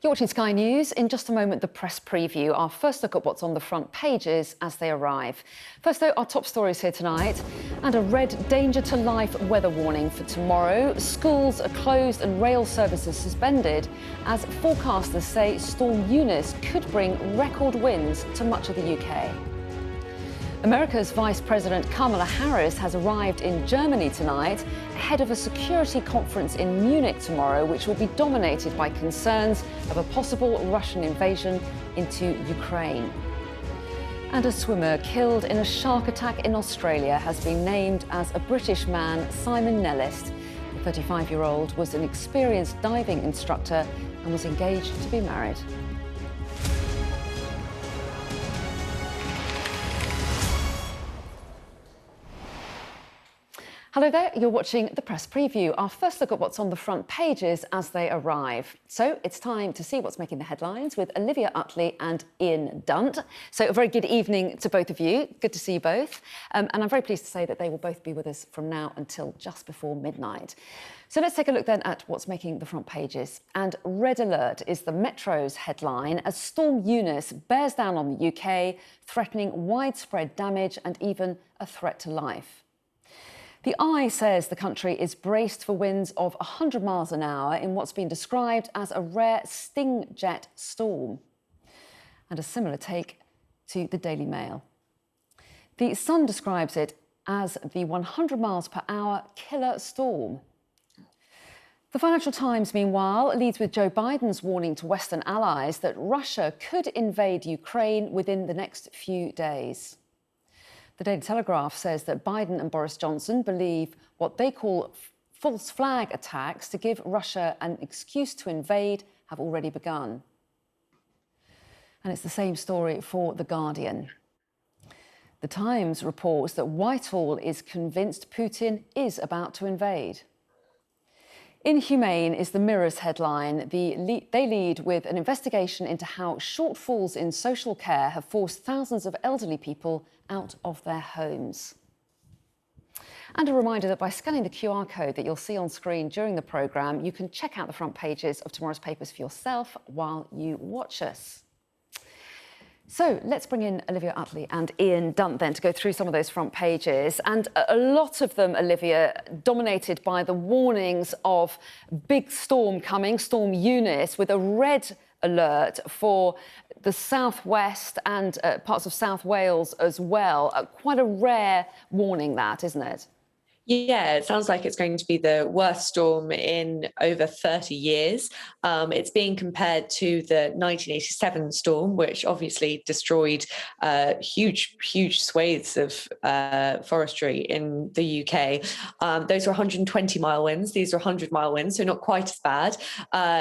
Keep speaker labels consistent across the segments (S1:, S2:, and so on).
S1: You're watching Sky News. In just a moment, the press preview. Our first look at what's on the front pages as they arrive. First, though, our top stories here tonight. And a red danger to life weather warning for tomorrow. Schools are closed and rail services suspended as forecasters say Storm Eunice could bring record winds to much of the UK. America's Vice President Kamala Harris has arrived in Germany tonight ahead of a security conference in Munich tomorrow, which will be dominated by concerns of a possible Russian invasion into Ukraine. And a swimmer killed in a shark attack in Australia has been named as a British man, Simon Nellist. The 35-year-old was an experienced diving instructor and was engaged to be married. Hello there, you're watching the press preview. Our first look at what's on the front pages as they arrive. So it's time to see what's making the headlines with Olivia Utley and Ian Dunt. So a very good evening to both of you. Good to see you both. And I'm very pleased to say that they will both be with us from now until just before midnight. So let's take a look then at what's making the front pages. And red alert is the Metro's headline as Storm Eunice bears down on the UK, threatening widespread damage and even a threat to life. The Eye says the country is braced for winds of 100 miles an hour in what's been described as a rare sting jet storm. And a similar take to the Daily Mail. The Sun describes it as the 100 miles per hour killer storm. The Financial Times, meanwhile, leads with Joe Biden's warning to Western allies that Russia could invade Ukraine within the next few days. The Daily Telegraph says that Biden and Boris Johnson believe what they call false flag attacks to give Russia an excuse to invade have already begun. And it's the same story for The Guardian. The Times reports that Whitehall is convinced Putin is about to invade. Inhumane is the Mirror's headline. They lead with an investigation into how shortfalls in social care have forced thousands of elderly people out of their homes. And a reminder that by scanning the QR code that you'll see on screen during the programme, you can check out the front pages of tomorrow's papers for yourself while you watch us. So let's bring in Olivia Utley and Ian Dunt then to go through some of those front pages. And a lot of them, Olivia, dominated by the warnings of big storm coming, Storm Eunice, with a red alert for the southwest and parts of South Wales as well. Quite a rare warning, that, isn't it?
S2: Yeah, it sounds like it's going to be the worst storm in over 30 years. It's being compared to the 1987 storm, which obviously destroyed huge swathes of forestry in the UK. Those were 120-mile winds. These are 100-mile winds, so not quite as bad.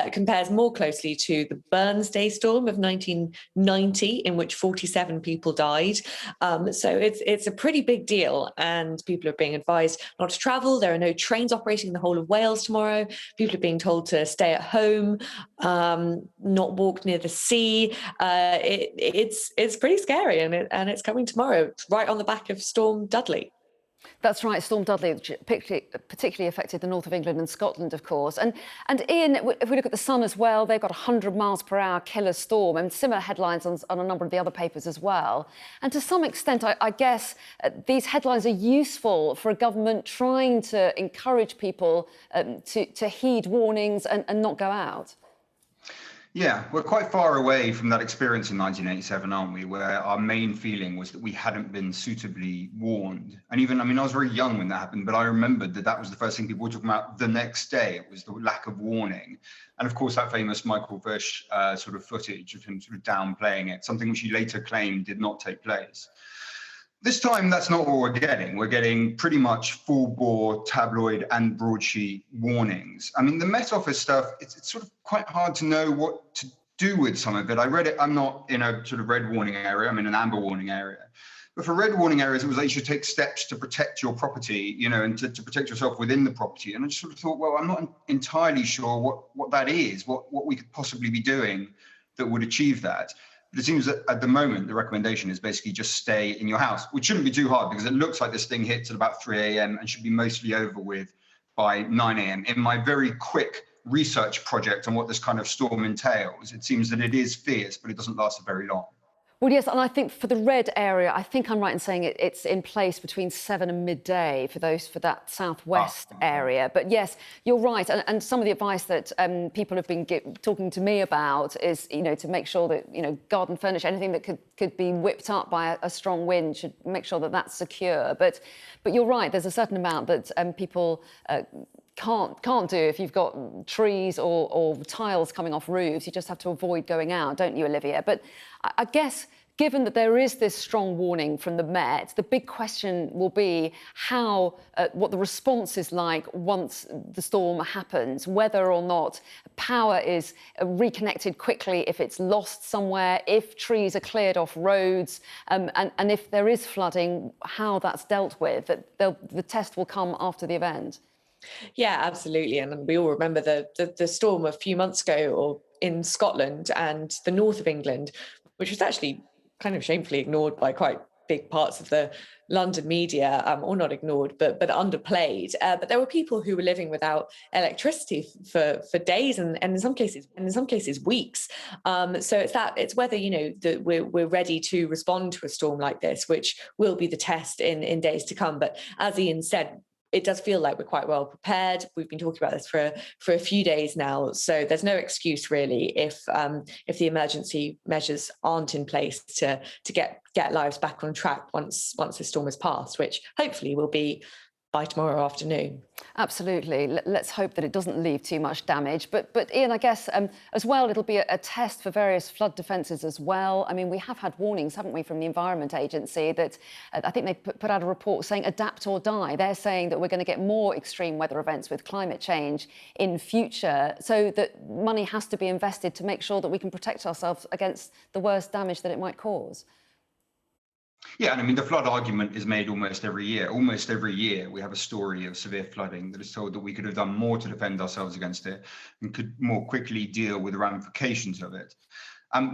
S2: It compares more closely to the Burnsday storm of 1990, in which 47 people died. So it's a pretty big deal, and people are being advised not to travel. There are no trains operating in the whole of Wales tomorrow. People are being told to stay at home, not walk near the sea. It's pretty scary, and it's coming tomorrow, right on the back of Storm Dudley.
S1: That's right, Storm Dudley, which particularly affected the north of England and Scotland, of course. And Ian, if we look at the Sun as well, they've got a 100 miles per hour killer storm, and similar headlines on a number of the other papers as well. And to some extent, I guess these headlines are useful for a government trying to encourage people to heed warnings and not go out.
S3: Yeah, we're quite far away from that experience in 1987, aren't we, where our main feeling was that we hadn't been suitably warned. And even, I mean, I was very young when that happened, but I remembered that was the first thing people were talking about the next day. It was the lack of warning. And of course, that famous Michael Bush sort of footage of him sort of downplaying it, something which he later claimed did not take place. This time, that's not what we're getting. We're getting pretty much full-bore tabloid and broadsheet warnings. I mean, the Met Office stuff, it's sort of quite hard to know what to do with some of it. I read it. I'm not in a sort of red warning area. I'm in an amber warning area. But for red warning areas, it was like you should take steps to protect your property, you know, and to protect yourself within the property. And I just sort of thought, well, I'm not entirely sure what that is, what we could possibly be doing that would achieve that. But it seems that at the moment, the recommendation is basically just stay in your house, which shouldn't be too hard because it looks like this thing hits at about 3 a.m. and should be mostly over with by 9 a.m. In my very quick research project on what this kind of storm entails. It seems that it is fierce, but it doesn't last for very long.
S1: Well, yes, and I think for the red area, I think I'm right in saying it's in place between 7 and midday for that southwest area. But yes, you're right, and some of the advice that people have been talking to me about is, to make sure that garden furniture, anything that could be whipped up by a strong wind, should make sure that that's secure. But you're right, there's a certain amount that people can't do if you've got trees or tiles coming off roofs. You just have to avoid going out, don't you, Olivia? But I guess, given that there is this strong warning from the Met, the big question will be what the response is like once the storm happens, whether or not power is reconnected quickly, if it's lost somewhere, if trees are cleared off roads, and if there is flooding, how that's dealt with. The test will come after the event.
S2: Yeah, absolutely. And we all remember the storm a few months ago, or in Scotland and the north of England, which was actually kind of shamefully ignored by quite big parts of the London media, or not ignored, but underplayed. But there were people who were living without electricity for days, and in some cases weeks. So it's whether that we're ready to respond to a storm like this, which will be the test in days to come. But as Ian said, it does feel like we're quite well prepared. We've been talking about this for a few days now, so there's no excuse really if the emergency measures aren't in place to get lives back on track once the storm has passed, which hopefully will be by tomorrow afternoon.
S1: Absolutely. Let's hope that it doesn't leave too much damage. But Ian, I guess as well, it'll be a test for various flood defences as well. I mean, we have had warnings, haven't we, from the Environment Agency that I think they put out a report saying adapt or die. They're saying that we're going to get more extreme weather events with climate change in future, so that money has to be invested to make sure that we can protect ourselves against the worst damage that it might cause.
S3: Yeah, and I mean, the flood argument is made almost every year. Almost every year, we have a story of severe flooding that is told that we could have done more to defend ourselves against it and could more quickly deal with the ramifications of it.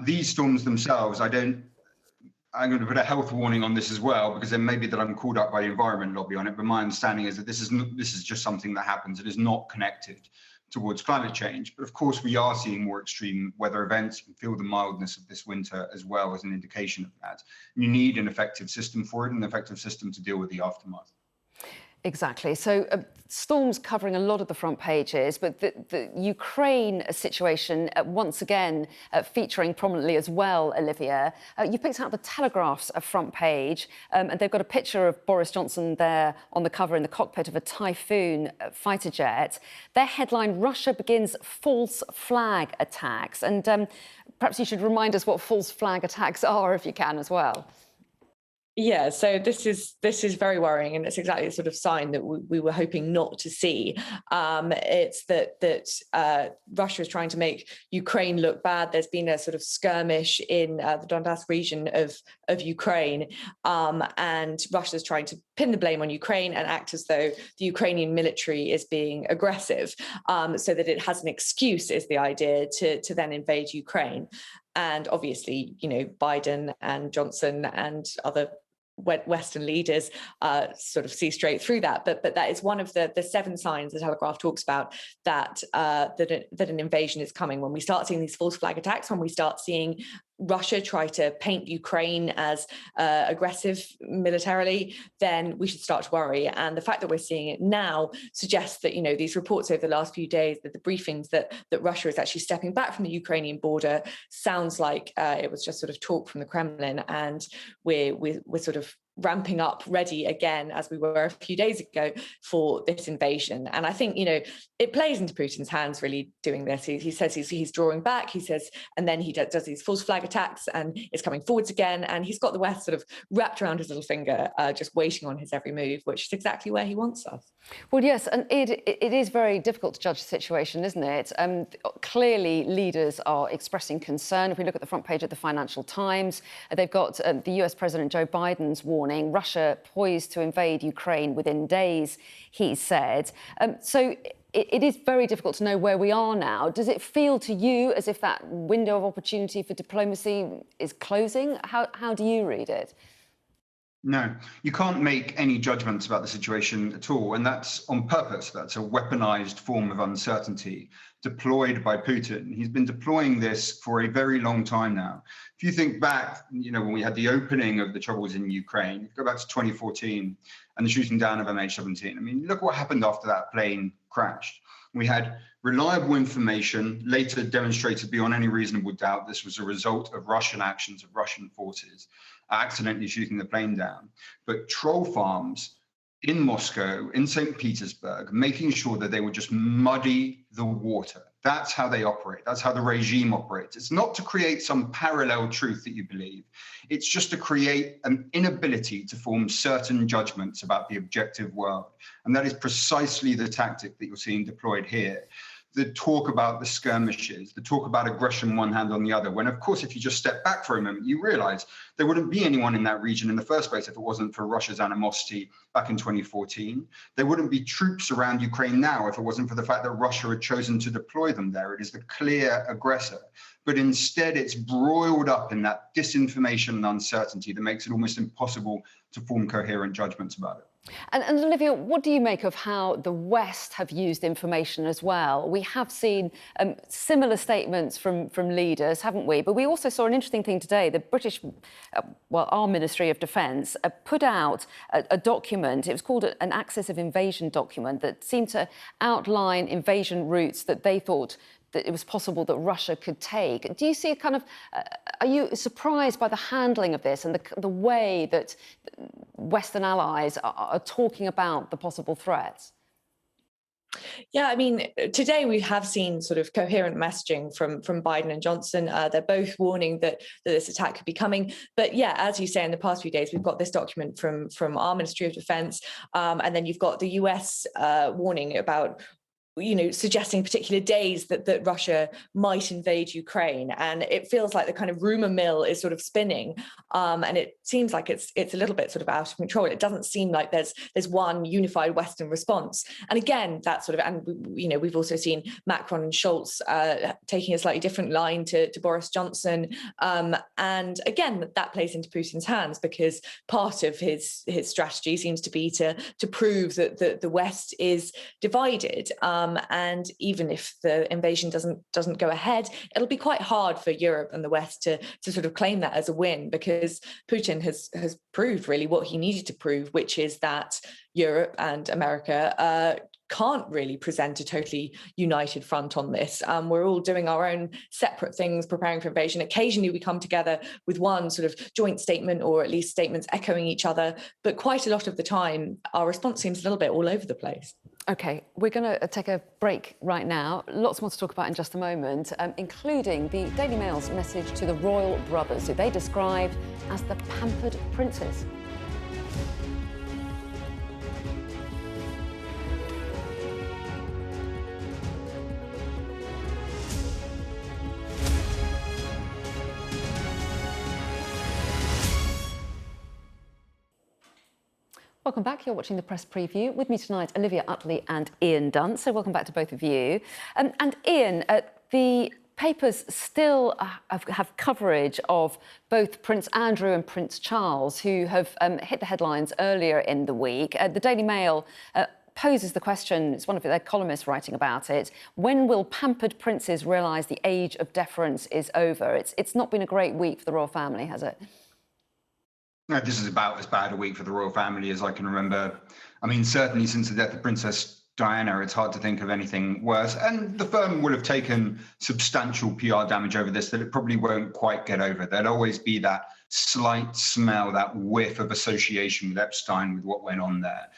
S3: These storms themselves, I'm going to put a health warning on this as well, because then maybe that I'm called up by the environment lobby on it. But my understanding is that this is just something that happens. It is not connected towards climate change. But of course, we are seeing more extreme weather events. You can feel the mildness of this winter as well as an indication of that. And you need an effective system for it, an effective system to deal with the aftermath.
S1: Exactly. So storms covering a lot of the front pages, but the Ukraine situation once again featuring prominently as well, Olivia. You picked out the Telegraph's front page, and they've got a picture of Boris Johnson there on the cover in the cockpit of a Typhoon fighter jet. Their headline, Russia begins false flag attacks. And perhaps you should remind us what false flag attacks are, if you can, as well.
S2: Yeah, so this is very worrying, and it's exactly the sort of sign that we were hoping not to see. It's that Russia is trying to make Ukraine look bad. There's been a sort of skirmish in the Donbass region of Ukraine, and Russia is trying to pin the blame on Ukraine and act as though the Ukrainian military is being aggressive, so that it has an excuse, is the idea, to then invade Ukraine. And obviously, Biden and Johnson and other Western leaders sort of see straight through that. But that is one of the 7 signs the Telegraph talks about that an invasion is coming. When we start seeing these false flag attacks, when we start seeing Russia try to paint Ukraine as aggressive militarily, then we should start to worry. And the fact that we're seeing it now suggests that, these reports over the last few days, that the briefings that Russia is actually stepping back from the Ukrainian border, sounds like it was just sort of talk from the Kremlin, and we're sort of ramping up, ready again, as we were a few days ago, for this invasion. And I think, it plays into Putin's hands, really, doing this. He says he's drawing back, he says, and then he does these false flag attacks and is coming forwards again. And he's got the West sort of wrapped around his little finger, just waiting on his every move, which is exactly where he wants us.
S1: Well, yes, and it is very difficult to judge the situation, isn't it? Clearly, leaders are expressing concern. If we look at the front page of the Financial Times, they've got the US President Joe Biden's warning, Russia poised to invade Ukraine within days, he said. So it is very difficult to know where we are now. Does it feel to you as if that window of opportunity for diplomacy is closing? How do you read it?
S3: No, you can't make any judgments about the situation at all. And that's on purpose. That's a weaponized form of uncertainty deployed by Putin. He's been deploying this for a very long time now. If you think back, when we had the opening of the troubles in Ukraine, go back to 2014 and the shooting down of MH17. I mean, look what happened after that plane crashed. We had reliable information, later demonstrated beyond any reasonable doubt this was a result of Russian actions, of Russian forces accidentally shooting the plane down. But troll farms in Moscow, in St. Petersburg, making sure that they would just muddy the water. That's how they operate. That's how the regime operates. It's not to create some parallel truth that you believe. It's just to create an inability to form certain judgments about the objective world. And that is precisely the tactic that you're seeing deployed here. The talk about the skirmishes, the talk about aggression one hand on the other, when of course, if you just step back for a moment, you realize there wouldn't be anyone in that region in the first place if it wasn't for Russia's animosity back in 2014. There wouldn't be troops around Ukraine now if it wasn't for the fact that Russia had chosen to deploy them there. It is the clear aggressor. But instead, it's broiled up in that disinformation and uncertainty that makes it almost impossible to form coherent judgments about it.
S1: And Olivia, what do you make of how the West have used information as well? We have seen similar statements from leaders, haven't we? But we also saw an interesting thing today. The British, our Ministry of Defence put out a document. It was called an Axis of Invasion document that seemed to outline invasion routes that they thought that it was possible that Russia could take. Do you see a kind of, are you surprised by the handling of this and the way that Western allies are talking about the possible threats?
S2: Yeah, I mean, today we have seen sort of coherent messaging from Biden and Johnson. They're both warning that this attack could be coming. But yeah, as you say, in the past few days, we've got this document from our Ministry of Defence, and then you've got the US warning about suggesting particular days that Russia might invade Ukraine. And it feels like the kind of rumor mill is sort of spinning. And it seems like it's a little bit sort of out of control. It doesn't seem like there's one unified Western response. And again, that sort of, and we've also seen Macron and Scholz taking a slightly different line to Boris Johnson. And again, that plays into Putin's hands because part of his strategy seems to be to prove that the West is divided. And even if the invasion doesn't go ahead, it'll be quite hard for Europe and the West to sort of claim that as a win, because Putin has proved really what he needed to prove, which is that Europe and America can't really present a totally united front on this. We're all doing our own separate things, preparing for invasion. Occasionally we come together with one sort of joint statement, or at least statements echoing each other. But quite a lot of the time, our response seems a little bit all over the place.
S1: OK, we're going to take a break right now. Lots more to talk about in just a moment, including the Daily Mail's message to the royal brothers, who they described as the pampered princes. Welcome back. You're watching the Press Preview. With me tonight, Olivia Utley and Ian Dunt. So welcome back to both of you. And Ian, the papers still have coverage of both Prince Andrew and Prince Charles, who have hit the headlines earlier in the week. The Daily Mail poses the question, it's one of their columnists writing about it, when will pampered princes realise the age of deference is over? It's not been a great week for the royal family, has it?
S3: No, this is about as bad a week for the royal family as I can remember. I mean, certainly since the death of Princess Diana, it's hard to think of anything worse. And the firm will have taken substantial PR damage over this that it probably won't quite get over. There'll always be that slight smell, that whiff of association with Epstein, with what went on there.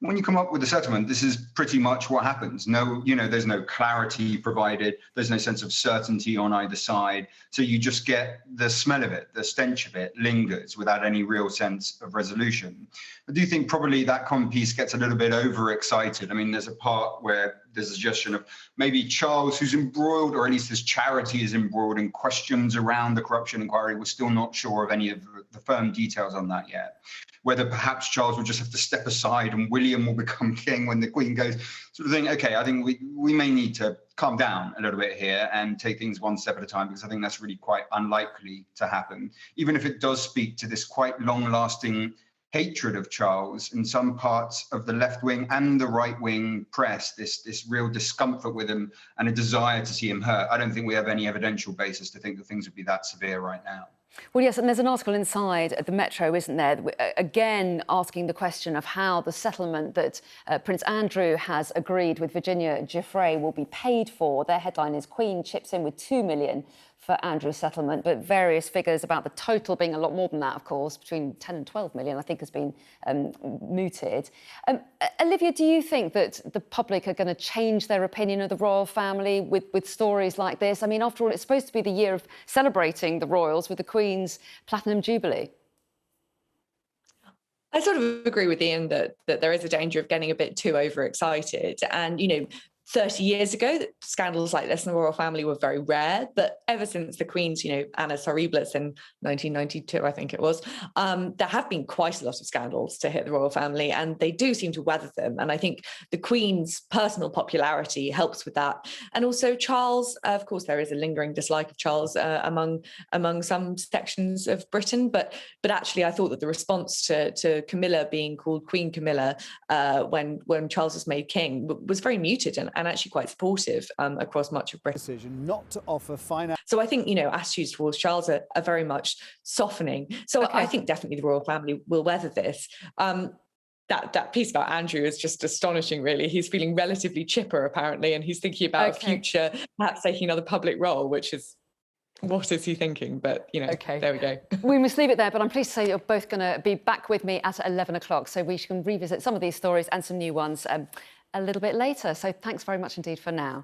S3: When you come up with a settlement, this is pretty much what happens. No, there's no clarity provided. There's no sense of certainty on either side. So you just get the smell of it, the stench of it lingers without any real sense of resolution. I do think probably that common piece gets a little bit overexcited. I mean, there's a part where there's a suggestion of maybe Charles, who's embroiled, or at least his charity is embroiled in questions around the corruption inquiry. We're still not sure of any of the firm details on that yet. Whether perhaps Charles will just have to step aside and William will become king when the Queen goes, sort of thing. OK, I think we may need to calm down a little bit here and take things one step at a time, because I think that's really quite unlikely to happen, even if it does speak to this quite long-lasting hatred of Charles in some parts of the left wing and the right wing press, this real discomfort with him and a desire to see him hurt. I don't think we have any evidential basis to think that things would be that severe right now.
S1: Well, yes, and there's an article inside the Metro, isn't there, again asking the question of how the settlement that Prince Andrew has agreed with Virginia Giuffre will be paid for. Their headline is Queen chips in with $2 million for Andrew's settlement, but various figures about the total being a lot more than that, of course, between 10 and 12 million, I think has been mooted. Olivia, do you think that the public are going to change their opinion of the royal family with stories like this? I mean, after all, it's supposed to be the year of celebrating the royals with the Queen's Platinum Jubilee.
S2: I sort of agree with Ian that there is a danger of getting a bit too overexcited. And, 30 years ago, scandals like this in the royal family were very rare. But ever since the Queen's, annus horribilis in 1992, I think it was, there have been quite a lot of scandals to hit the royal family, and they do seem to weather them. And I think the Queen's personal popularity helps with that. And also Charles, of course, there is a lingering dislike of Charles among some sections of Britain. But actually, I thought that the response to Camilla being called Queen Camilla when Charles was made king was very muted and actually quite supportive across much of Britain.
S4: Decision not to offer finance.
S2: So I think, attitudes towards Charles are very much softening. So okay. I think definitely the royal family will weather this. That piece about Andrew is just astonishing, really. He's feeling relatively chipper, apparently, and he's thinking about a future, perhaps taking another public role, which is, what is he thinking? But, there we go.
S1: We must leave it there, but I'm pleased to say you're both going to be back with me at 11 o'clock, so we can revisit some of these stories and some new ones a little bit later. So thanks very much indeed for now.